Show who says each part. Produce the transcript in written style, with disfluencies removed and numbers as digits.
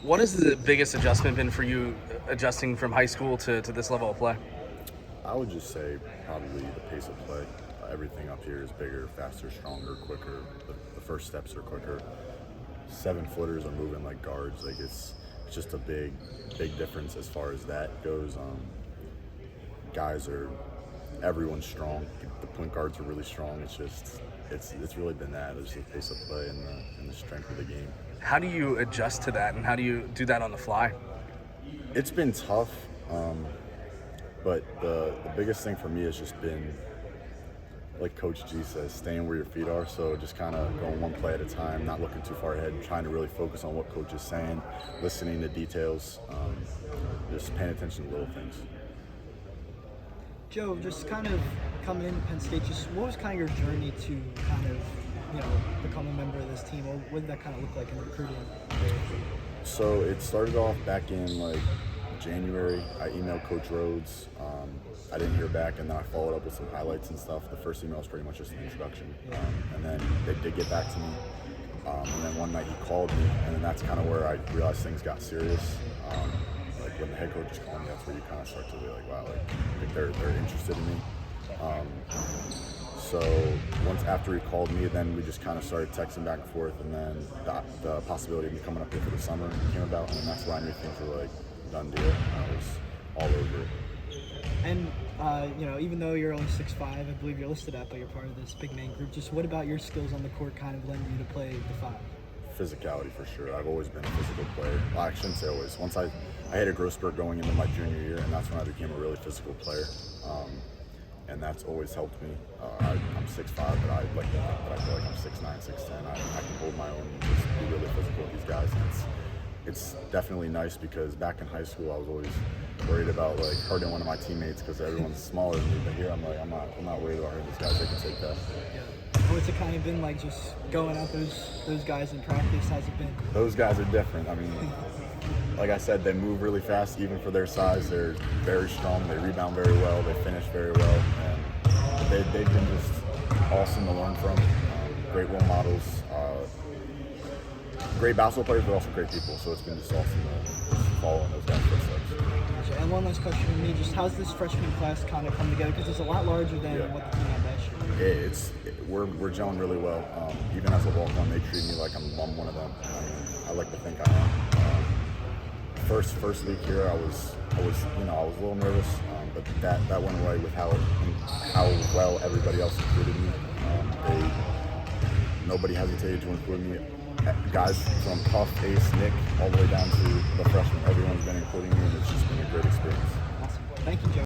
Speaker 1: What has the biggest adjustment been for you, adjusting from high school to this level of play?
Speaker 2: I would just say probably the pace of play. Everything up here is bigger, faster, stronger, quicker. The first steps are quicker. 7-footers are moving like guards. Like it's just a big difference as far as that goes. Guys are everyone's strong. The point guards are really strong. It's really been that. It's the pace of play and the strength of the game.
Speaker 1: How do you adjust to that, and how do you do that on the fly?
Speaker 2: It's been tough, but the biggest thing for me has just been, like Coach G says, staying where your feet are. So just kind of going one play at a time, not looking too far ahead, trying to really focus on what Coach is saying, listening to details, just paying attention to little things.
Speaker 3: Joe, just kind of coming into Penn State, just what was kind of your journey to kind of, become a member of this team, or what did that kind of look like in recruiting?
Speaker 2: So it started off back in like January. I emailed Coach Rhodes. I didn't hear back, and then I followed up with some highlights and stuff. The first email was pretty much just an introduction, and then they did get back to me. And then one night he called me, and then that's kind of where I realized things got serious. Like when the head coach is calling me, that's where you kind of start to be like, wow, like they're interested in me. So once after he called me, then we just kind of started texting back and forth, and then the possibility of me coming up here for the summer came about, and that's why I knew things were like done deal. I was all over it.
Speaker 3: And, even though you're only 6'5", I believe you're listed at, but you're part of this big man group, just what about your skills on the court kind of lend you to play the 5?
Speaker 2: Physicality for sure. I've always been a physical player. Well, I shouldn't say always. Once I had a growth spurt going into my junior year, and that's when I became a really physical player. And that's always helped me. I'm 6'5", but I like to think that I feel like I'm 6'9", 6'10". I can hold my own and just be really physical with these guys. And it's definitely nice because back in high school I was always worried about like hurting one of my teammates because everyone's smaller than me. But here I'm like I'm not worried about hurting these guys. They can take that.
Speaker 3: What's it kind of been like just going out those guys in practice? How's it been?
Speaker 2: Those guys are different. I mean, like I said, they move really fast even for their size. They're very strong. They rebound very well. They finish very well. And they've been just awesome to learn from. Great role models. Great basketball players, but also great people. So it's been just awesome to follow in those guys' footsteps.
Speaker 3: And one last question for me, just how's this freshman class kind of come together? Because it's a lot larger than what the team had last year.
Speaker 2: We're gelling really well. Even as a walk-on, they treat me like I'm one of them. I like to think I am. First week here, I was a little nervous, but that went away with how well everybody else included me. Nobody hesitated to include me. Guys from Puff, Ace, Nick, all the way down to the freshmen. Everyone's been including me, and it's just been a great experience.
Speaker 3: Awesome. Thank you, Joe.